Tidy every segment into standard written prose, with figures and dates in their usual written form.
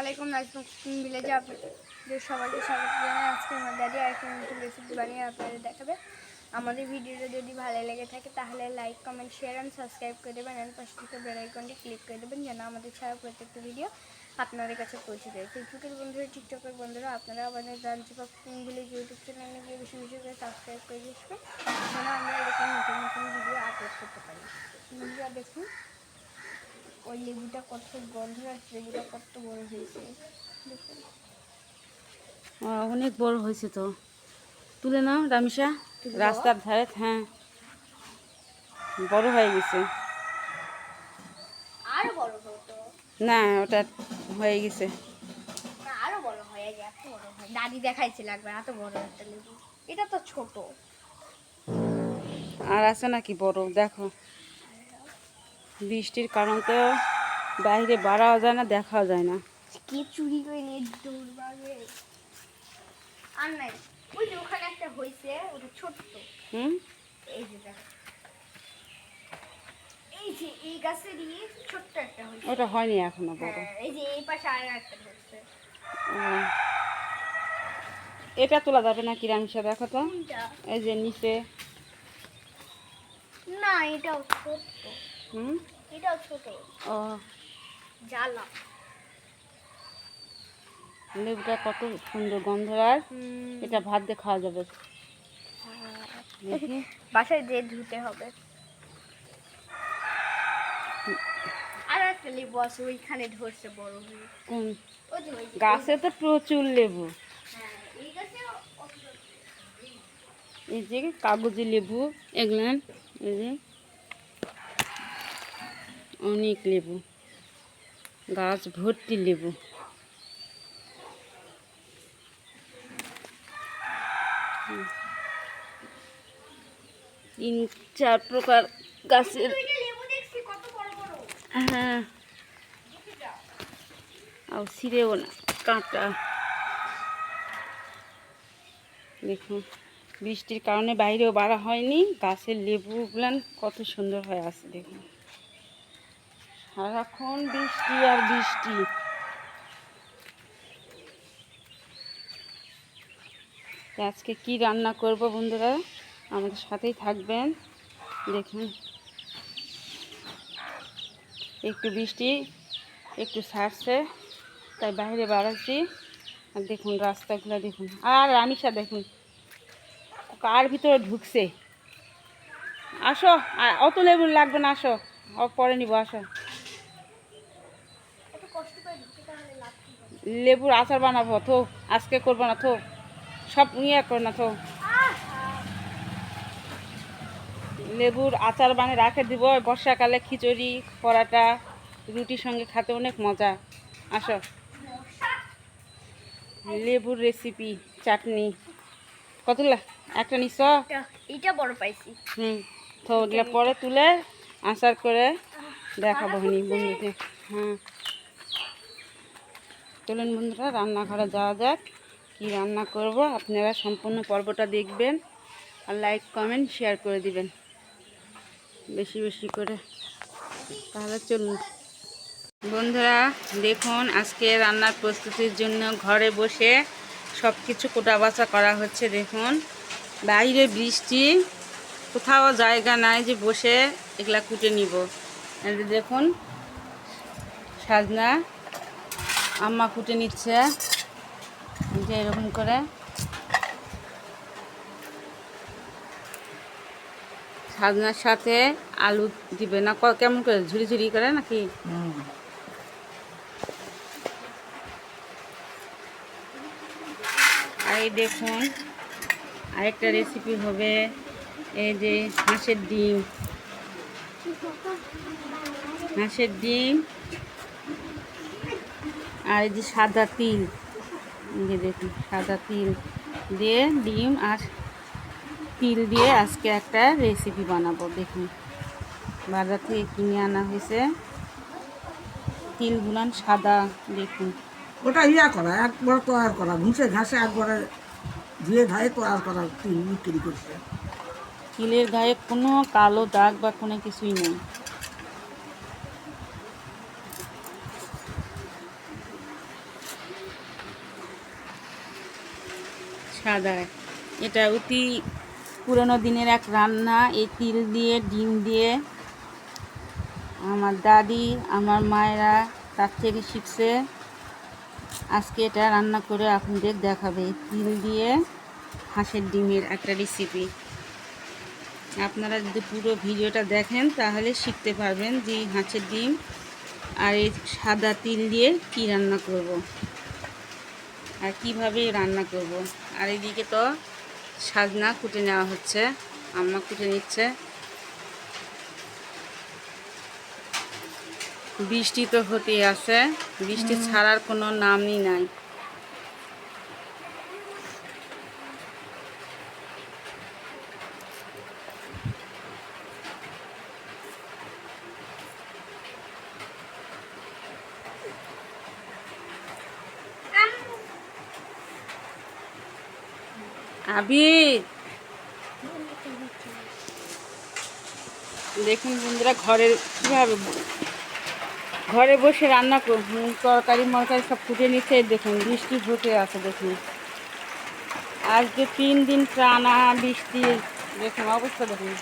আলাইকুম নাজমুন ভিলেজে আপনাদের সবাইকে স্বাগত জানাই। আজকে আমার দাদি আরেকটা নতুন রেসিপি বানিয়ে আপনাদের দেখাবে। আমাদের ভিডিওটা যদি ভালো লেগে থাকে তাহলে like, comment, share and subscribe করে দেবেন। এর পাশে থেকে বেল আইকনটি ক্লিক করে দেবেন যেন আমাদের ছাড়া প্রত্যেকটা ভিডিও আপনাদের কাছে পৌঁছে যায়। ফেসবুকের বন্ধুরা, টিকটকের বন্ধুরা, আপনারা আমাদের নাজমুন ভিলেজ ইউটিউব চ্যানেলে গিয়ে বেশি বেশি করে সাবস্ক্রাইব করে দিয়েছেন যেন আমরা এরকম নতুন নতুন ভিডিও আপলোড করতে পারি। বন্ধুরা দেখুন ওই লেবুটা কত গন্ধ আছে, লেবুটা কত বড় হয়েছে দেখুন। অনেক বড় হয়েছে তো, তুলে নাও রামিসা। রাস্তার ধারে, হ্যাঁ বড় হয়ে গেছে। আরো বড় হতো না, ওটা হয়ে গেছে। না, আরো বড় হয়ে যায়, এত বড় হয়। দাদি দেখাইছিল একবার এত বড় একটা লেবু। এটা তো ছোট। আর আছে নাকি বড়? দেখো, বৃষ্টির কারণ তো বাইরে বাড়াও যায় না, দেখাও যায় না। কে চুরি করে নিয়ে দৌড়বাগে আর নাই। ওই যে ওখানে একটা হয়েছে, ওটা ছোট্ট। এই যে দেখো, এই যে এই গাছেরই ছোট্ট একটা হয়েছে। ওটা হয়নি এখনো বড়। এই যে এই পাশে আর একটা হয়েছে। এটা তোলা যাবে না কি রামিসা? দেখো তো, কোনটা? এই যে নিচে। না, এটাও ছোট। এটাও ছোট। ও, জ্বালা। লেবুটা কত সুন্দর গন্ধ। আর এটা ভাত দিয়ে খাওয়া যাবে। দেখি বাসায় যে ধুতে হবে। আর একটা লেবু আছে ওইখানে ধরছে বড় হয়ে। কোন ওই যে ওই গাছে? তো প্রচুর লেবু। হ্যাঁ, এই গাছে এই যে কাগজি লেবু, এগুলান এই যে অনেক লেবু, গাছ ভর্তি লেবু। 3-4 প্রকার গাছের। লেবু দেখছি কত বড় বড়। হ্যাঁ, আর ছিঁড়েও না, কাঁটা। দেখুন, বৃষ্টির কারণে বাইরেও বাড়া হয়নি। গাছের লেবুগুলান কত সুন্দর হয়ে আছে দেখুন। সারাক্ষণ বৃষ্টি আর বৃষ্টি। আজকে কি রান্না করব বন্ধুরা, আমাদের সাথেই থাকবেন। দেখুন, একটু বৃষ্টি একটু ছাড়ছে তাই বাইরে বাড়াচ্ছি। আর দেখুন রাস্তাগুলো দেখুন। আর রামিসা দেখুন কার ভিতরে ঢুকছে। আসো, অত লেবু লাগবে না, আসো পরে নিব, আসো। এত কষ্ট করে ধুতে তাহলে লাভ কি হবে? লেবুর আচার বানাবো থো, আজকে করবো না থো, সব নিয়ে করো না থো। লেবুর আচার বানিয়ে রাখে দিব, বর্ষাকালে খিচুড়ি, পরাটা, রুটির সঙ্গে খেতে অনেক মজা। আসো, লেবুর রেসিপি, চাটনি। কতগুলা? একটা নিছ? এটা বড় পাইছি। তো ওগুলা পরে তুলে আচার করে দেখাবো নি বন্ধুদের। হ্যাঁ, চলুন বন্ধুরা রান্নাঘরে যাওয়া যাক। কি রান্না করব আপনারা সম্পূর্ণ পর্বটা দেখবেন আর লাইক, কমেন্ট, শেয়ার করে দিবেন বেশি বেশি করে। তাহলে চলুন বন্ধুরা, দেখুন আজকে রান্নার প্রস্তুতির জন্য ঘরে বসে সব কিছু কোটা বাছা করা হচ্ছে। দেখুন বাইরে বৃষ্টি, কোথাও জায়গা নাই যে বসে এগুলা কুটে নিব। দেখুন সাজনা আম্মা কুটে নিচ্ছে, যে এরকম করে। সাজনার সাথে আলু দিবে না, কেমন করে ঝুরি ঝুরি করে নাকি? আর এই দেখুন আরেকটা রেসিপি হবে, এই যে হাঁসের ডিম। হাঁসের ডিম আর এই যে সাদা তিল, এই যে দেখুন সাদা তিল দিয়ে ডিম আর তিল দিয়ে আজকে একটা রেসিপি বানাবো। দেখুন বাজার থেকে কিনে আনা হয়েছে তিলগুলান সাদা। দেখুন ওটা ইয়া করা, একবার তৈরি করা, ঘুষে ঘাসে একবারে ধুয়ে ধায়ে তৈরি করা তিল বিক্রি করছে। তিলের গায়ে কোনো কালো দাগ বা কোনো কিছুই নেই। সাদা। এটা অতি পুরনো দিনের এক রান্না। এই তিল দিয়ে ডিম দিয়ে আমার দাদি আমার মায়েরা তার থেকে শিখছে। আজকে এটা রান্না করে আপনাদের দেখাবে। তিল দিয়ে হাঁসের ডিমের একটা রেসিপি। আপনারা যদি পুরো ভিডিওটা দেখেন তাহলে শিখতে পারবেন যে হাঁসের ডিম আর এই সাদা তিল দিয়ে কি রান্না করব আর কিভাবে রান্না করব। আর এদিকে তো সাজনা কুটে নেওয়া হচ্ছে, আম্মা কুটে নিচ্ছে। বৃষ্টি তো হতেই আছে, বৃষ্টি ছাড়ার কোনো নামই নাই। আবির দেখুন বন্ধুরা, ঘরে বসে রান্না তরকারি মরকারি সব ফুটে নিচ্ছে। দেখুন বৃষ্টি হতে আছে। দেখুন আজকে 3 দিন টানা বৃষ্টি। দেখুন অবস্থা দেখুন,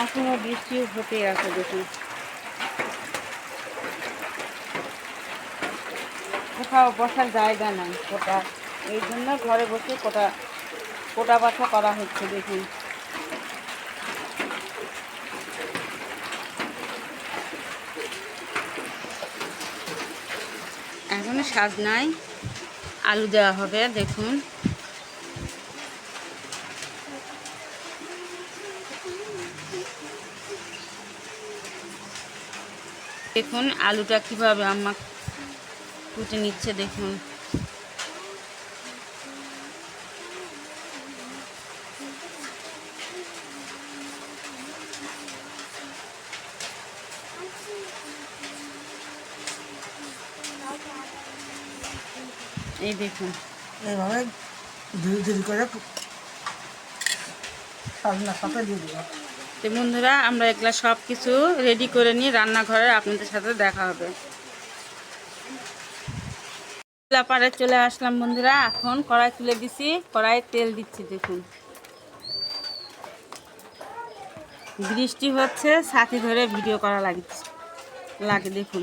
এখনো বৃষ্টি হতে আছে। দেখুন কোথাও বসার জায়গা নাই কোটা, এই জন্য ঘরে বসে কোটা বাছা করা হচ্ছে। দেখুন এখনো সাজনায় আলু দেওয়া হবে। দেখুন দেখুন আলুটা কিভাবে আম্মা কুটে নিচ্ছে। দেখুন এই দেখুন এইভাবে ধীরে ধীরে করে সাজনার সাথে দিয়ে দেবো। তো বন্ধুরা, আমরা এগুলা সব কিছু রেডি করে নিয়ে রান্নাঘরে আপনাদের সাথে দেখা হবে। পাড়ে চলে আসলাম বন্ধুরা। এখন কড়াই তুলে দিছি, কড়াইয়ে তেল দিচ্ছি। দেখুন বৃষ্টি হচ্ছে, ছাতি ধরে ভিডিও করা লাগে। দেখুন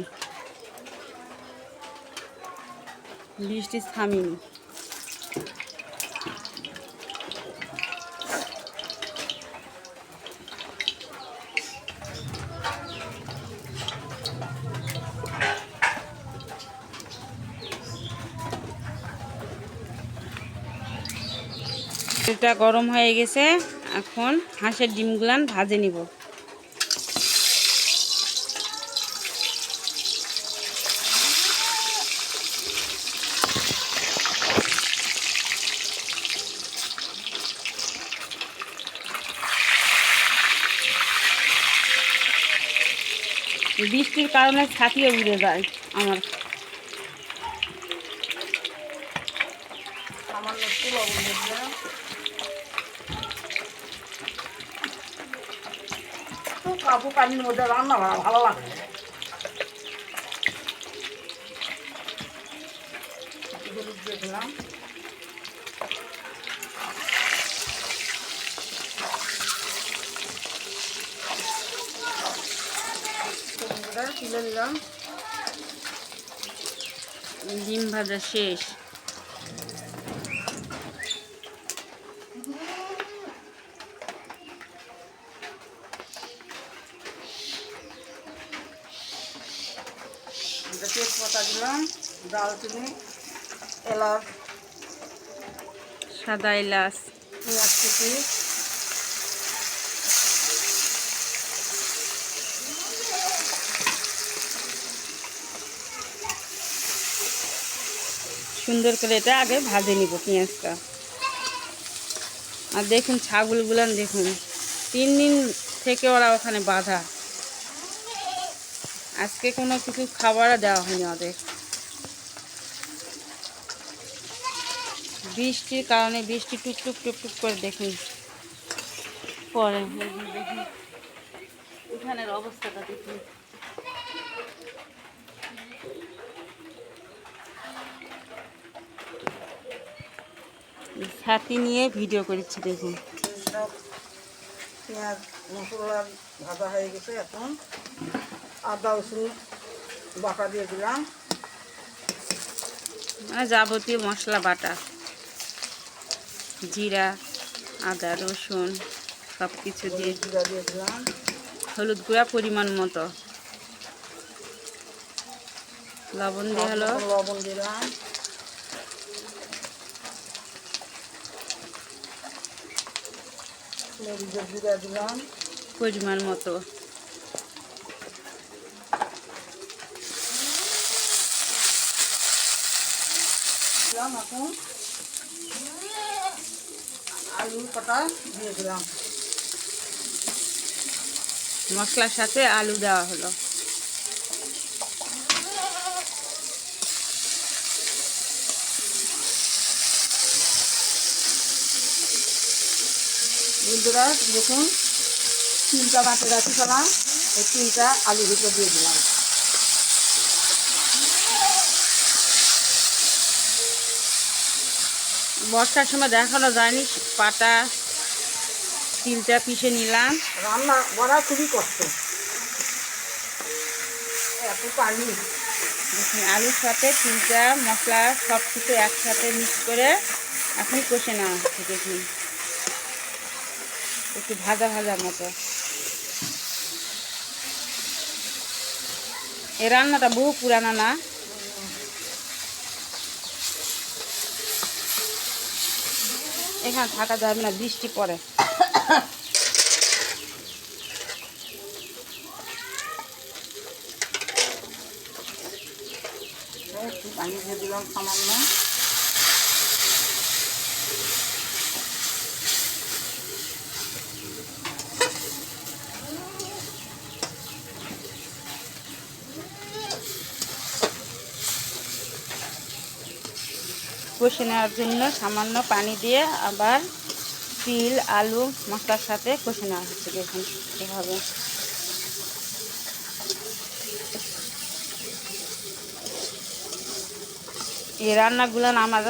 বৃষ্টি থামিনি। তেলটা গরম হয়ে গেছে, এখন হাঁসের ডিমগুলান ভাজে নিব। বৃষ্টির কারণে ছাতিও উড়ে যায় আমার। সামান্য একটু লবণ দিয়ে তো কাবু পানির মধ্যে রান্না ভালো লাগে। হলুদ দিয়ে দিলাম, তুলে দিলাম। ডিম ভাজা শেষ। তেজপাতা দিলাম, দালচিনি, এলাচ, সাদা এলাচ, পেঁয়াজ কুচি, সুন্দর করে এটা আগে ভাজে নিব পেঁয়াজটা। আর দেখুন ছাগলগুলান দেখুন 3 দিন থেকে ওরা ওখানে বাঁধা। আজকে কোনো কিছু খাবারও দেওয়া হয়নি ওদের। বৃষ্টির কারণে বৃষ্টি টুকটুক টুকটুক করে দেখুন পরে। দেখুন এখানের অবস্থাটা দেখুন। ছাতি নিয়ে ভিডিও করেছি দেখুন। সব পেঁয়াজ মশলা ভাজা হয়ে গেছে, এখন আদা রসুন বাটা দিয়ে দিলাম। মানে যাবতীয় মশলা বাটা, জিরা আদা রসুন সব কিছু দিয়ে, জিরা দিয়ে দিলাম, হলুদ গুঁড়া পরিমাণ মতো, লবণ দিয়ে হলো, লবণ দিলাম, মরিচের জিরা দিলাম, পরিমাণ মতো, দিলাম। এখন আলু কাটা দিয়ে দিলাম। মশলার সাথে আলু দেওয়া হলো। বন্ধুরা দেখুন, 3টা বাটে রাখি ফেলাম, এই 3টা আলুর ভিতরে দিয়ে দিলাম। বর্ষার সময় দেখানো যায়নি, পাটা তিলটা পিষে নিলাম। রান্না করা খুবই কষ্ট, এত পানি। দেখুন আলুর সাথে তিলটা মশলা সব কিছু একসাথে মিক্স করে এখন কষে নেওয়া হচ্ছে। দেখুন একটু ভাজা ভাজা মতো। এই রান্নাটা বহু পুরানো না, এখানে থাকা যাবে না, বৃষ্টি পড়ে। একটু পানি দিয়ে দিলাম সামান্য। কষে নেওয়ার জন্য সামান্য পানি দিয়ে আবার তিল আলু মশলার সাথে কষে নেওয়া হচ্ছে। দেখুন এভাবে। এই রান্নাগুলো আমার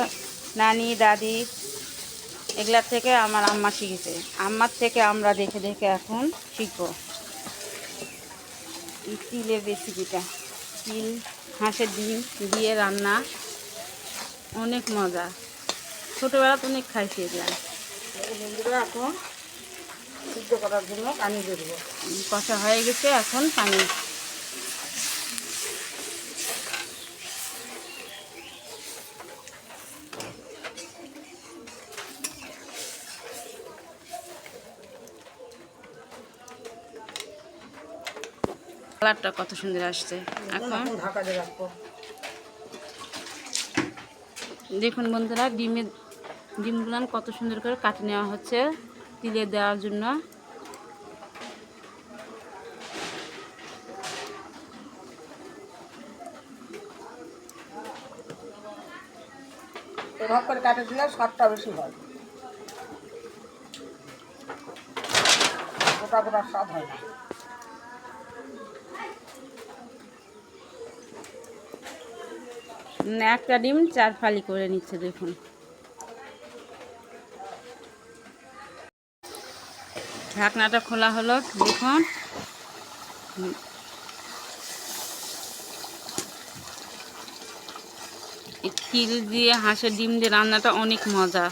নানি দাদি এগুলার থেকে আমার আম্মা শিখেছে, আম্মার থেকে আমরা দেখে দেখে এখন শিখব এই তিলের রেসিপিটা। তিল হাঁসের ডিম দিয়ে রান্না, অনেক মজা, ছোটোবেলাতে অনেক খাইছি এগুলা। বন্ধুরা এখন সিদ্ধ করার জন্য পানি দিয়ে দেবো। কষা হয়ে গেছে, এখন পানি। কালারটা কত সুন্দর আসছে। এখন ঢাকা দিয়ে রাখবো। দেখুন বন্ধুরা, ডিমগুলো কত সুন্দর করে কাটে নেওয়া হচ্ছে তিলে দেওয়ার জন্য। এভাবে করে কাটে দিলে স্বাদটা বেশি হয়, গোটা গোটা স্বাদ হয় না। একটা ডিম 4 ফালি করে নিচ্ছে। দেখুন ঢাকনাটা খোলা হলো। দেখুন এই তিল দিয়ে হাঁসের ডিম দিয়ে রান্নাটা অনেক মজা।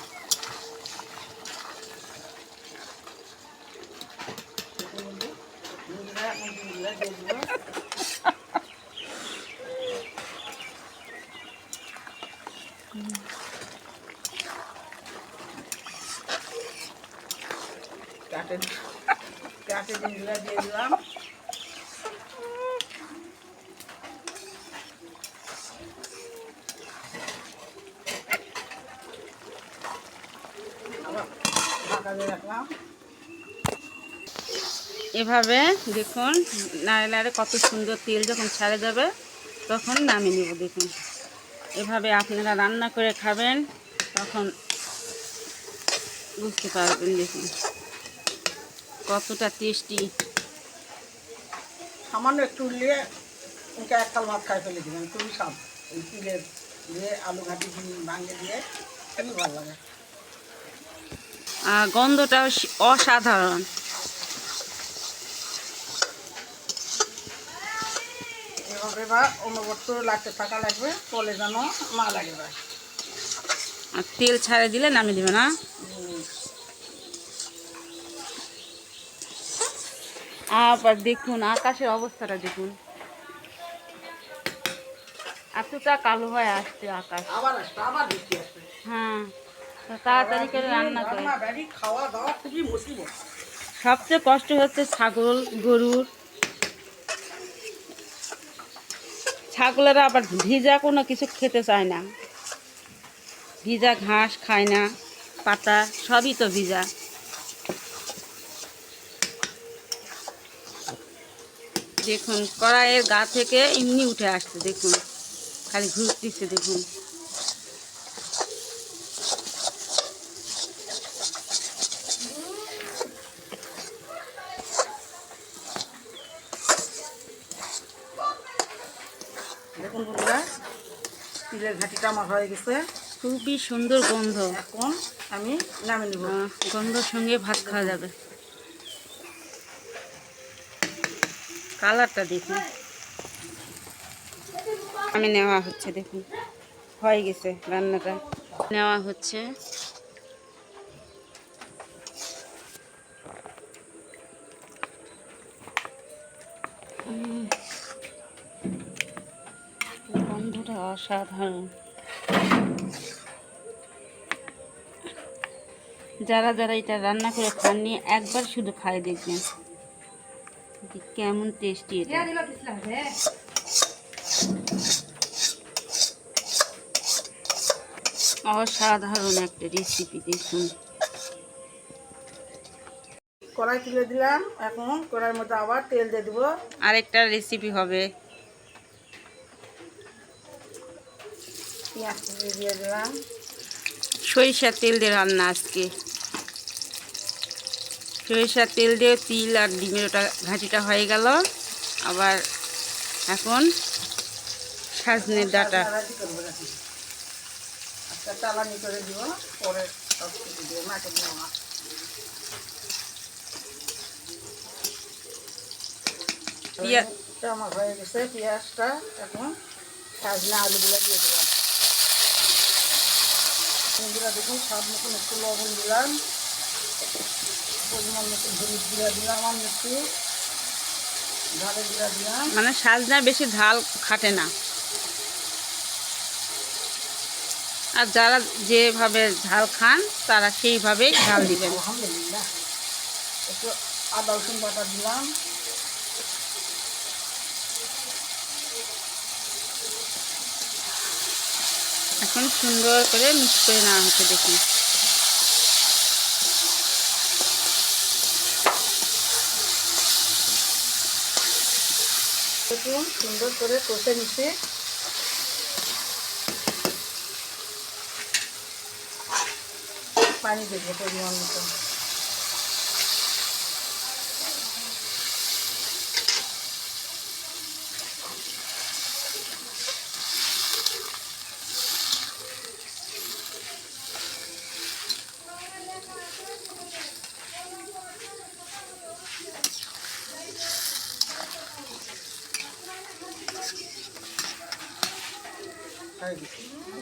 কাটে ডিমগুলো দিয়ে দিলাম। ঢাকা দিয়ে রাখলাম। এভাবে দেখুন নাড়ে নাড়ে কত সুন্দর তেল যখন ছেড়ে যাবে তখন নামিয়ে নেব। দেখুন এভাবে আপনারা রান্না করে খাবেন, তখন বুঝতে পারবেন। দেখুন কতটা টেস্টি। সামান্য একটু উঠলে ওকে একটা ভাত খাই ফেলে দিলাম, খুবই স্বাদ। এই তিলের দিয়ে আলু ঘাটি ভাঙে দিয়ে খুবই ভালো লাগে। আর গন্ধটাও অসাধারণ। এভাবে বা অনবরত লাগতে থাকা লাগবে, তলে যেন না লাগে ভাই। আর তেল ছাড়ে দিলে নামিয়ে দিবে না? আবার দেখুন আকাশের অবস্থাটা দেখুন, এতটা কালো হয়ে আসছে আকাশ। আবার আসবে, আবার বৃষ্টি আসবে। হ্যাঁ, তো তাড়াতাড়ি করে রান্না করে। বাড়ি খাওয়া দাওয়া খুবই মুসিবত। সবচেয়ে কষ্ট হচ্ছে ছাগল গরুর। ছাগলেরা আবার ভিজা কোনো কিছু খেতে চায় না, ভিজা ঘাস খায় না, পাতা সবই তো ভিজা। দেখুন কড়াইয়ের গা থেকে এমনি উঠে আসছে, দেখুন খালি ঘুরতেছে দেখুন। দেখুন বন্ধুরা, তিলের ঘাটিটা আমার হয়ে গেছে। খুবই সুন্দর গন্ধ। এখন আমি নামিয়ে নেব। গন্ধর সঙ্গে ভাত খাওয়া যাবে। কালারটা দেখুন, আমি নেওয়া হচ্ছে, দেখুন হয়ে গেছে রান্নাটা, নেওয়া হচ্ছে। গন্ধটা অসাধারণ। যারা যারা এটা রান্না করে খাননি একবার শুধু খাই দেখবেন যে কেমন টেস্টি এটা। অসাধারণ একটা রেসিপি দেখুন। কড়াই তুলে দিলাম, এখন কড়াইয়ের মধ্যে আবার তেল দিয়ে দেবো। আরেকটা রেসিপি হবে। পেঁয়াজ দিয়ে দিলাম। সরিষার তেল দিয়ে রান্না আজকে। সরিষার তেল দিয়ে তিল আর ডিমের ওটা ঘাঁটিটা হয়ে গেল। আবার এখন সজনের ডাঁটা। একটা চালানি করে দিব, পরে সব কিছু দিয়ে মাকে দিব না। আমার হয়ে গেছে পেঁয়াজটা, এখন সজনা আলুগুলো দিয়ে দিলাম। বন্ধুরা দেখুন, স্বাদ মতন একটু লবণ দিলাম, পরিমাণ মতো হলুদ গুঁড়া দিলাম, আর একটু ঝালের গুঁড়া দিলাম। মানে সজনা বেশি ঝাল খাটে না, আর যারা যেভাবে ঝাল খান তারা সেইভাবেই ঝাল দিবেন। আলহামদুলিল্লাহ, একটু আদা রসুন বাটা দিলাম। এখন সুন্দর করে মিক্স করে নেওয়া হচ্ছে, দেখুন। দেখুন সুন্দর করে কষে নিচ্ছে। পানি দেবো পরিমাণ মতো।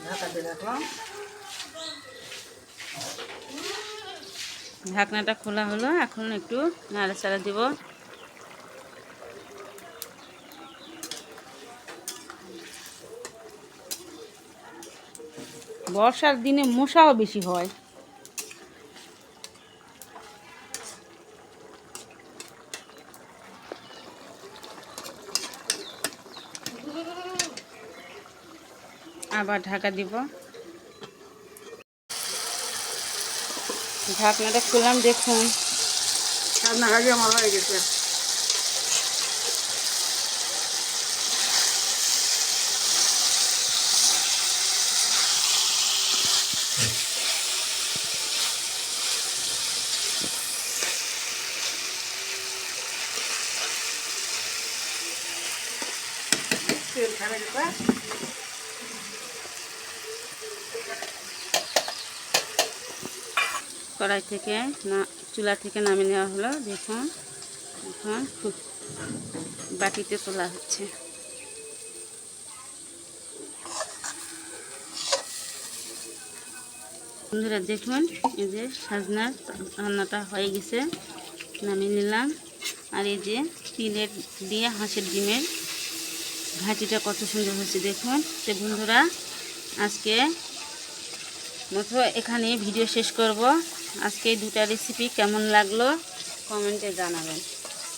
ঢাকা দিয়ে রাখলাম। ঢাকনাটা খোলা হলো, এখন একটু নাড়াচাড়া দিব। বর্ষার দিনে মশাও বেশি হয়। আবার ঢাকা দিব। ঢাকনাটা খুললাম, দেখুন রান্না কাজে আমার হয়ে গেছে। তেল ছেড়ে গেছে। কড়াই থেকে চুলা থেকে নামিয়ে নেওয়া হলো। দেখুন এখন বাটিতে তোলা হচ্ছে। বন্ধুরা দেখুন, এই যে সাজনার রান্নাটা হয়ে গেছে, নামিয়ে নিলাম। আর এই যে তিলের দিয়ে হাঁসের ডিমের ভাজিটা কত সুন্দর হয়েছে দেখুন। তো বন্ধুরা আজকে মতো এখানে ভিডিও শেষ করব। আজকে এই দুটা রেসিপি কেমন লাগলো কমেন্টে জানাবেন।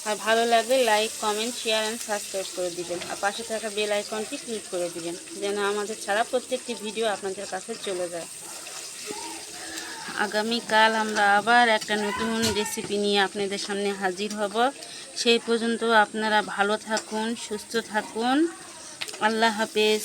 আর ভালো লাগলে like, comment, share and subscribe করে দিবেন। আর পাশে থাকা বেল আইকনটি ক্লিক করে দিবেন, যেন আমাদের ছাড়া প্রত্যেকটি ভিডিও আপনাদের কাছে চলে যায়। আগামীকাল আমরা আবার একটা নতুন রেসিপি নিয়ে আপনাদের সামনে হাজির হব। সেই পর্যন্ত আপনারা ভালো থাকুন, সুস্থ থাকুন। আল্লাহ হাফেজ।